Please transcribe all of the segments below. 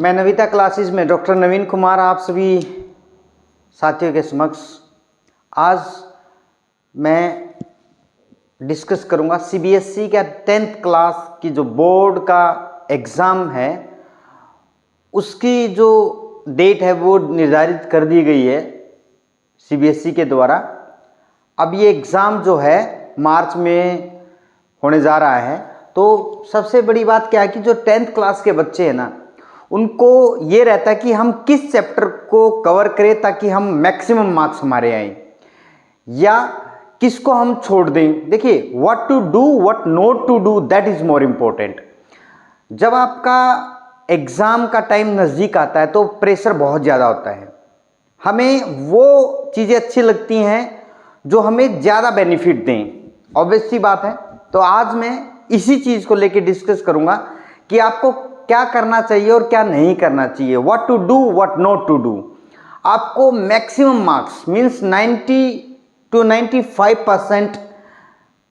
मैं नविता क्लासेस में डॉक्टर नवीन कुमार आप सभी साथियों के समक्ष आज मैं डिस्कस करूंगा सीबीएसई का 10th क्लास की जो बोर्ड का एग्ज़ाम है उसकी जो डेट है वो निर्धारित कर दी गई है सीबीएसई के द्वारा। अब ये एग्ज़ाम जो है मार्च में होने जा रहा है। तो सबसे बड़ी बात क्या है कि जो 10th क्लास के बच्चे हैं ना, उनको ये रहता है कि हम किस चैप्टर को कवर करें ताकि हम मैक्सिमम मार्क्स हमारे आए, या किसको हम छोड़ दें। देखिए, what to do what not to do, that is more important. जब आपका एग्ज़ाम का टाइम नज़दीक आता है तो प्रेशर बहुत ज़्यादा होता है। हमें वो चीज़ें अच्छी लगती हैं जो हमें ज़्यादा बेनिफिट दें, ऑब्वियस सी बात है। तो आज मैं इसी चीज़ को लेकर डिस्कस करूंगा कि आपको क्या करना चाहिए और क्या नहीं करना चाहिए, what to do what not to do. आपको मैक्सिमम मार्क्स मीन्स 90 to 95%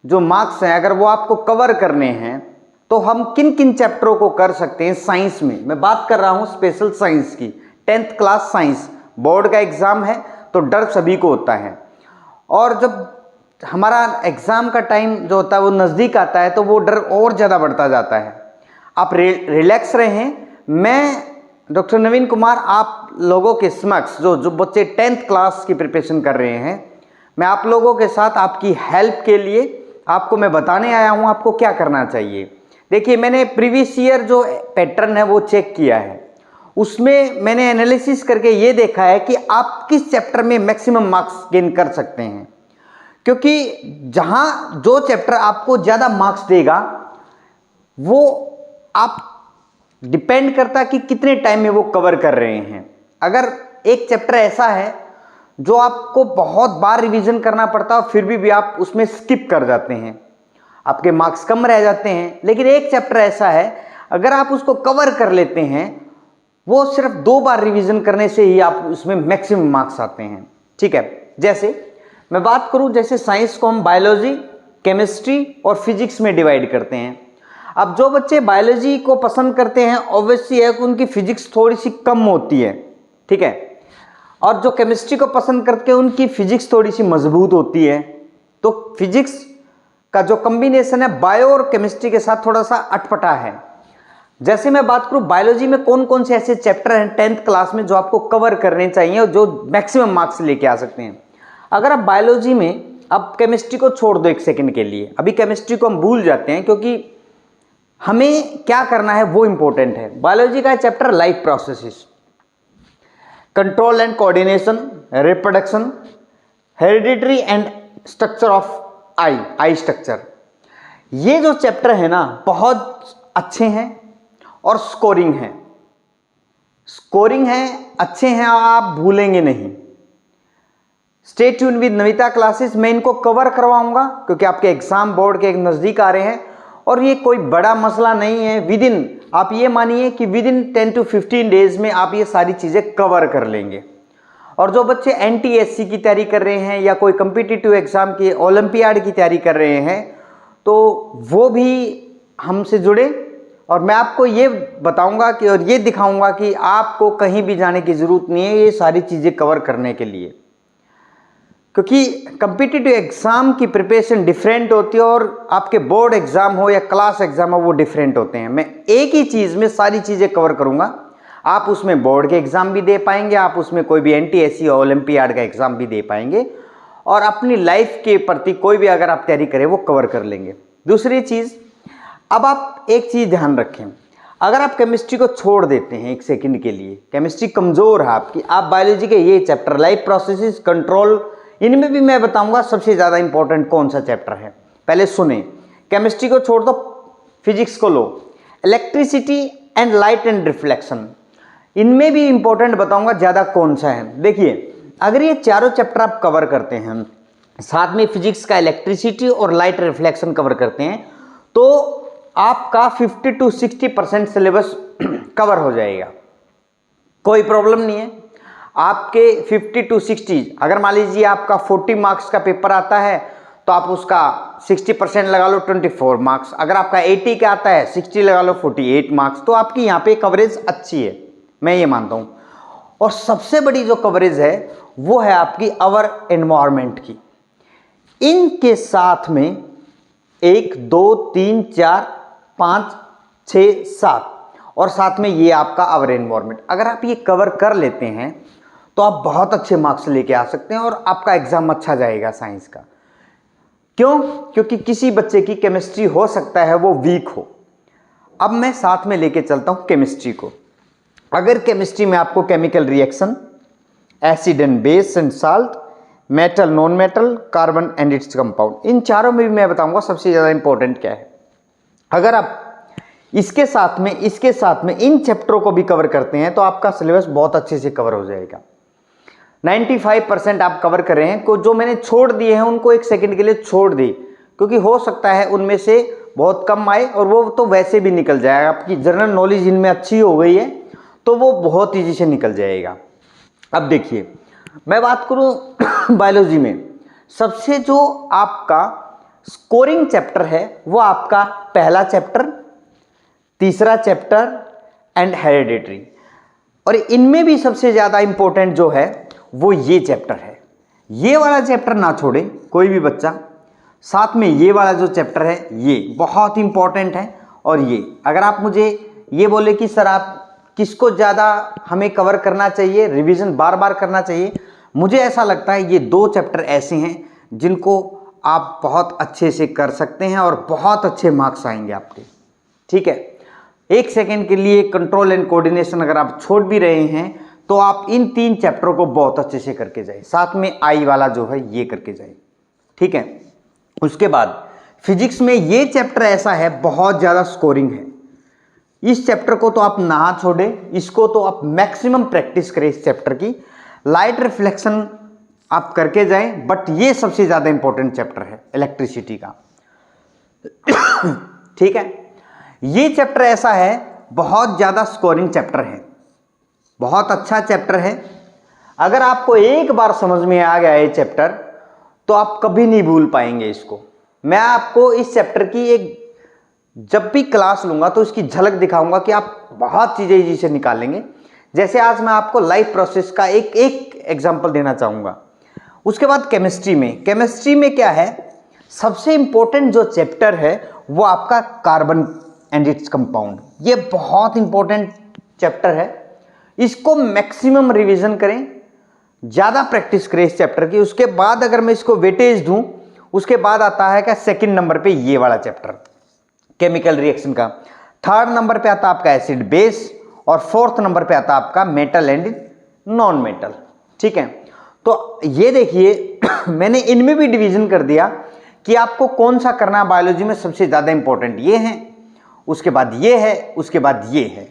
जो मार्क्स हैं अगर वो आपको कवर करने हैं तो हम किन किन चैप्टरों को कर सकते हैं। साइंस में मैं बात कर रहा हूँ, स्पेशल साइंस की, 10th क्लास साइंस। बोर्ड का एग्ज़ाम है तो डर सभी को होता है, और जब हमारा एग्ज़ाम का टाइम जो होता है वो नज़दीक आता है तो वो डर और ज़्यादा बढ़ता जाता है। आप रिलैक्स रहें। मैं डॉक्टर नवीन कुमार आप लोगों के समक्ष जो बच्चे 10th क्लास की प्रिपरेशन कर रहे हैं, मैं आप लोगों के साथ आपकी हेल्प के लिए आपको मैं बताने आया हूँ आपको क्या करना चाहिए। देखिए, मैंने प्रीवियस ईयर जो पैटर्न है वो चेक किया है, उसमें मैंने एनालिसिस करके ये देखा है कि आप किस चैप्टर में मैक्सिमम मार्क्स गेन कर सकते हैं। क्योंकि जहाँ जो चैप्टर आपको ज़्यादा मार्क्स देगा वो आप डिपेंड करता है कि कितने टाइम में वो कवर कर रहे हैं। अगर एक चैप्टर ऐसा है जो आपको बहुत बार रिवीजन करना पड़ता है फिर भी आप उसमें स्किप कर जाते हैं, आपके मार्क्स कम रह जाते हैं। लेकिन एक चैप्टर ऐसा है अगर आप उसको कवर कर लेते हैं, वो सिर्फ 2 बार रिवीजन करने से ही आप उसमें मैक्सिमम मार्क्स आते हैं। ठीक है, जैसे मैं बात करूं, जैसे साइंस को हम बायोलॉजी, केमिस्ट्री और फिजिक्स में डिवाइड करते हैं। अब जो बच्चे बायोलॉजी को पसंद करते हैं, ऑब्वियसली है कि उनकी फिजिक्स थोड़ी सी कम होती है, ठीक है, और जो केमिस्ट्री को पसंद करते हैं उनकी फिजिक्स थोड़ी सी मजबूत होती है। तो फिजिक्स का जो कॉम्बिनेशन है बायो और केमिस्ट्री के साथ थोड़ा सा अटपटा है। जैसे मैं बात करूं बायोलॉजी में कौन कौन से ऐसे चैप्टर हैं 10th क्लास में जो आपको कवर करने चाहिए और जो मैक्सिमम मार्क्स लेके आ सकते हैं। अगर आप बायोलॉजी में, अब केमिस्ट्री को छोड़ दो एक सेकंड के लिए, अभी केमिस्ट्री को हम भूल जाते हैं क्योंकि हमें क्या करना है वो इंपॉर्टेंट है। बायोलॉजी का chapter life processes, control and coordination, reproduction, hereditary and structure of I structure. ये जो चैप्टर है ना बहुत अच्छे हैं और स्कोरिंग है, अच्छे हैं, आप भूलेंगे नहीं। Stay tune with Navita classes, मैं इनको कवर करवाऊंगा क्योंकि आपके एग्जाम बोर्ड के नज़दीक आ रहे हैं और ये कोई बड़ा मसला नहीं है। विद इन, आप ये मानिए कि विद इन 10 to 15 डेज में आप ये सारी चीज़ें कवर कर लेंगे। और जो बच्चे NTSC की तैयारी कर रहे हैं या कोई कम्पिटिटिव एग्ज़ाम की, ओलंपियाड की तैयारी कर रहे हैं, तो वो भी हमसे जुड़े और मैं आपको ये बताऊंगा कि और ये दिखाऊंगा कि आपको कहीं भी जाने की ज़रूरत नहीं है ये सारी चीज़ें कवर करने के लिए। क्योंकि कम्पिटिटिव एग्ज़ाम की प्रिपरेशन डिफरेंट होती है और आपके बोर्ड एग्ज़ाम हो या क्लास एग्ज़ाम हो वो डिफरेंट होते हैं। मैं एक ही चीज़ में सारी चीज़ें कवर करूंगा, आप उसमें बोर्ड के एग्ज़ाम भी दे पाएंगे, आप उसमें कोई भी NTSC या ओलंपियाड का एग्ज़ाम भी दे पाएंगे और अपनी लाइफ के प्रति कोई भी अगर आप तैयारी करें वो कवर कर लेंगे। दूसरी चीज़, अब आप एक चीज़ ध्यान रखें, अगर आप केमिस्ट्री को छोड़ देते हैं एक सेकंड के लिए, केमिस्ट्री कमज़ोर है आपकी, आप बायोलॉजी के ये चैप्टर लाइफ प्रोसेसेस, कंट्रोल, इनमें भी मैं बताऊंगा सबसे ज़्यादा इंपॉर्टेंट कौन सा चैप्टर है। पहले सुने, केमिस्ट्री को छोड़ दो, फिजिक्स को लो, electricity and light and reflection, इनमें भी इंपॉर्टेंट बताऊंगा ज़्यादा कौन सा है। देखिए, अगर ये चारों चैप्टर आप कवर करते हैं, साथ में फिजिक्स का इलेक्ट्रिसिटी और लाइट रिफ्लेक्शन कवर करते हैं, तो आपका 50 to 60% सिलेबस कवर हो जाएगा, कोई प्रॉब्लम नहीं है। आपके 50 to 60, अगर मान लीजिए आपका 40 मार्क्स का पेपर आता है तो आप उसका 60% लगा लो 24 मार्क्स, अगर आपका 80 का आता है 60 लगा लो 48 मार्क्स, तो आपकी यहाँ पे कवरेज अच्छी है। मैं ये मानता हूँ। और सबसे बड़ी जो कवरेज है वो है आपकी अवर एनवायरनमेंट की। इनके साथ में 1 2 3 4 5 6 7 और साथ में ये आपका अवर एनवायरनमेंट, अगर आप ये कवर कर लेते हैं तो आप बहुत अच्छे मार्क्स लेके आ सकते हैं और आपका एग्जाम अच्छा जाएगा साइंस का। क्यों? क्योंकि किसी बच्चे की केमिस्ट्री हो सकता है वो वीक हो। अब मैं साथ में लेके चलता हूं केमिस्ट्री को। अगर केमिस्ट्री में आपको chemical reaction, acid and base and salt, metal non metal, carbon and its compound, इन चारों में भी मैं बताऊंगा सबसे ज़्यादा इंपॉर्टेंट क्या है। अगर आप इसके साथ में इन चैप्टरों को भी कवर करते हैं तो आपका सिलेबस बहुत अच्छे से कवर हो जाएगा। 95% आप कवर कर रहे हैं। को जो मैंने छोड़ दिए हैं उनको एक सेकंड के लिए छोड़ दी, क्योंकि हो सकता है उनमें से बहुत कम आए और वो तो वैसे भी निकल जाएगा। आपकी जनरल नॉलेज इनमें अच्छी हो गई है तो वो बहुत ईजी से निकल जाएगा। अब देखिए, मैं बात करूं बायोलॉजी में, सबसे जो आपका स्कोरिंग चैप्टर है वो आपका पहला चैप्टर, तीसरा चैप्टर एंड हेरिडिटरी। और इनमें भी सबसे ज़्यादा इंपॉर्टेंट जो है वो ये चैप्टर है। ये वाला चैप्टर ना छोड़े कोई भी बच्चा। साथ में ये वाला जो चैप्टर है ये बहुत इंपॉर्टेंट है। और ये अगर आप मुझे ये बोले कि सर आप किसको ज़्यादा हमें कवर करना चाहिए, रिवीजन बार बार करना चाहिए, मुझे ऐसा लगता है ये 2 चैप्टर ऐसे हैं जिनको आप बहुत अच्छे से कर सकते हैं और बहुत अच्छे मार्क्स आएंगे आपके। ठीक है, एक सेकेंड के लिए कंट्रोल एंड कोऑर्डिनेशन अगर आप छोड़ भी रहे हैं तो आप इन 3 चैप्टरों को बहुत अच्छे से करके जाए। साथ में आई वाला जो है ये करके जाए। ठीक है, उसके बाद फिजिक्स में ये चैप्टर ऐसा है बहुत ज़्यादा स्कोरिंग है। इस चैप्टर को तो आप ना छोड़े, इसको तो आप मैक्सिमम प्रैक्टिस करें इस चैप्टर की। लाइट रिफ्लेक्शन आप करके जाएं, बट ये सबसे ज़्यादा इंपॉर्टेंट चैप्टर है इलेक्ट्रिसिटी का। ठीक है, ये चैप्टर ऐसा है बहुत ज़्यादा स्कोरिंग चैप्टर है, बहुत अच्छा चैप्टर है। अगर आपको एक बार समझ में आ गया ये चैप्टर तो आप कभी नहीं भूल पाएंगे इसको। मैं आपको इस चैप्टर की एक जब भी क्लास लूंगा तो इसकी झलक दिखाऊंगा कि आप बहुत चीज़ें इजी से निकालेंगे। जैसे आज मैं आपको लाइफ प्रोसेस का एक एग्जांपल देना चाहूँगा। उसके बाद केमिस्ट्री में क्या है, सबसे इंपॉर्टेंट जो चैप्टर है वो आपका कार्बन एंड इट्स कंपाउंड। ये बहुत इंपॉर्टेंट चैप्टर है, इसको मैक्सिमम रिवीजन करें, ज़्यादा प्रैक्टिस करें इस चैप्टर की। उसके बाद अगर मैं इसको वेटेज दूं, उसके बाद आता है क्या सेकंड नंबर पे ये वाला चैप्टर केमिकल रिएक्शन का, थर्ड नंबर पे आता आपका एसिड बेस और फोर्थ नंबर पे आता आपका मेटल एंड नॉन मेटल। ठीक है, तो ये देखिए मैंने इनमें भी डिवीजन कर दिया कि आपको कौन सा करना बायोलॉजी में सबसे ज़्यादा इंपॉर्टेंट ये है, उसके बाद ये है, उसके बाद ये है।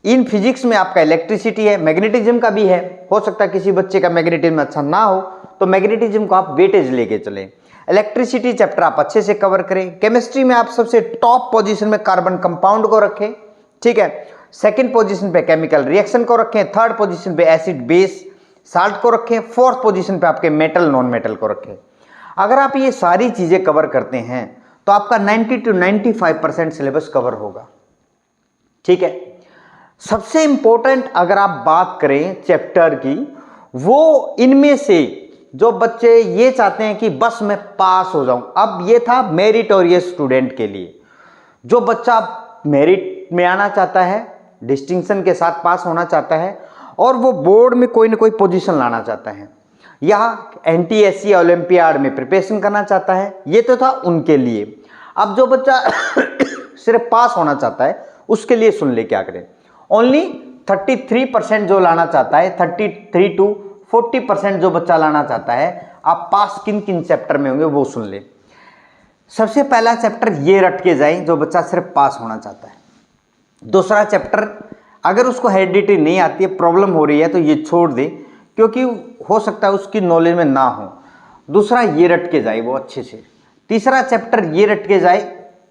इन फिजिक्स में आपका इलेक्ट्रिसिटी है, मैग्नेटिज्म का भी है। हो सकता है किसी बच्चे का मैग्नेटिज्म अच्छा ना हो तो मैग्नेटिज्म को आप वेटेज लेके चलें। इलेक्ट्रिसिटी चैप्टर आप अच्छे से कवर करें। केमिस्ट्री में आप सबसे टॉप पोजीशन में कार्बन कंपाउंड को रखें। ठीक है, सेकंड पोजीशन पे केमिकल रिएक्शन को रखें, थर्ड पोजीशन पे एसिड बेस साल्ट को रखें, फोर्थ पोजीशन पे आपके मेटल नॉन मेटल को रखें। अगर आप ये सारी चीज़ें कवर करते हैं तो आपका 90 to 95% सिलेबस कवर होगा। ठीक है, सबसे इंपॉर्टेंट अगर आप बात करें चैप्टर की, वो इनमें से जो बच्चे ये चाहते हैं कि बस मैं पास हो जाऊं, अब ये था मेरिटोरियस स्टूडेंट के लिए। जो बच्चा मेरिट में आना चाहता है, डिस्टिंक्शन के साथ पास होना चाहता है और वो बोर्ड में कोई ना कोई पोजीशन लाना चाहता है या NTSC ओलंपियाड में प्रिपरेशन करना चाहता है, ये तो था उनके लिए। अब जो बच्चा सिर्फ पास होना चाहता है उसके लिए सुन ले क्या करें। ओनली 33% जो लाना चाहता है, 33 to 40% जो बच्चा लाना चाहता है, आप पास किन किन चैप्टर में होंगे वो सुन ले। सबसे पहला चैप्टर ये रट के जाए जो बच्चा सिर्फ पास होना चाहता है। दूसरा चैप्टर अगर उसको हेरिडिटी नहीं आती है, प्रॉब्लम हो रही है, तो ये छोड़ दे क्योंकि हो सकता है उसकी नॉलेज में ना हो। दूसरा ये रट के जाए वो अच्छे से। तीसरा चैप्टर ये रट के जाए।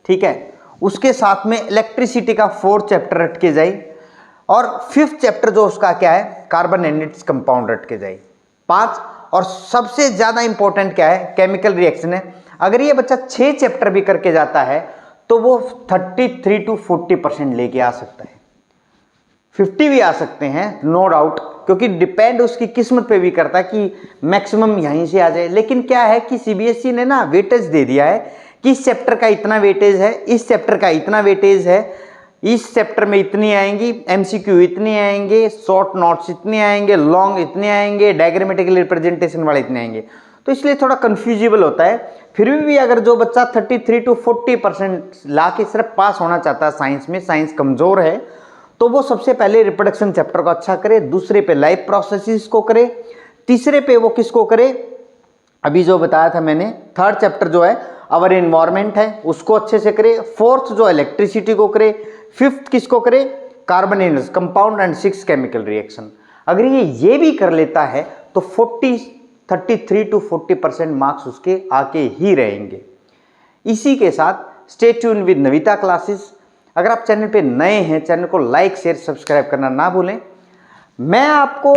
ठीक है, उसके साथ में इलेक्ट्रिसिटी का 4th चैप्टर रट के जाए और 5th चैप्टर जो उसका क्या है, कार्बन एंड इट्स कंपाउंड रट के जाए 5। और सबसे ज़्यादा इंपॉर्टेंट क्या है, केमिकल रिएक्शन है। अगर ये बच्चा 6 चैप्टर भी करके जाता है तो वो 33 to 40% लेके आ सकता है। 50 भी आ सकते हैं, नो डाउट, क्योंकि डिपेंड उसकी किस्मत पे भी करता है कि मैक्सिमम यहीं से आ जाए। लेकिन क्या है कि सीबीएसई ने ना वेटेज दे दिया है कि इस चैप्टर का इतना वेटेज है, इस चैप्टर का इतना वेटेज है, इस चैप्टर में इतनी आएंगी, एमसीक्यू इतने आएंगे, शॉर्ट नोट्स इतने आएंगे, लॉन्ग इतने आएंगे, डायग्रामेटिकल रिप्रेजेंटेशन वाले इतने आएंगे। तो इसलिए थोड़ा कंफ्यूजिबल होता है। फिर भी अगर जो बच्चा 33 to 40% ला के सिर्फ पास होना चाहता है साइंस में, साइंस कमज़ोर है, तो वो सबसे पहले रिप्रोडक्शन चैप्टर को अच्छा करे, दूसरे पे लाइफ प्रोसेसेस को करे, तीसरे पे वो किसको करे, अभी जो बताया था मैंने, थर्ड चैप्टर जो है अवर इन्वायरमेंट है उसको अच्छे से करे, फोर्थ जो इलेक्ट्रिसिटी को करे, फिफ्थ किसको करे, carbon energy compound and 6 chemical reaction. अगर ये भी कर लेता है तो 33 to 40% मार्क्स उसके आके ही रहेंगे। इसी के साथ stay tune with Navita classes. अगर आप चैनल पे नए हैं, चैनल को लाइक शेयर सब्सक्राइब करना ना भूलें। मैं आपको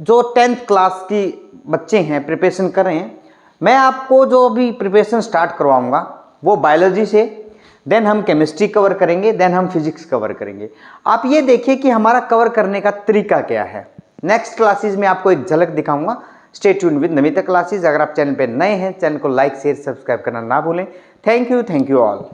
जो 10th क्लास की बच्चे हैं प्रिपरेशन कर रहे हैं, मैं आपको जो अभी प्रिपरेशन स्टार्ट करवाऊंगा वो बायोलॉजी से, देन हम केमिस्ट्री कवर करेंगे, देन हम फिजिक्स कवर करेंगे। आप ये देखिए कि हमारा कवर करने का तरीका क्या है। नेक्स्ट क्लासेस में आपको एक झलक दिखाऊंगा। Stay tune with Navita classes. अगर आप चैनल पे नए हैं, चैनल को लाइक शेयर सब्सक्राइब करना ना भूलें। Thank you all.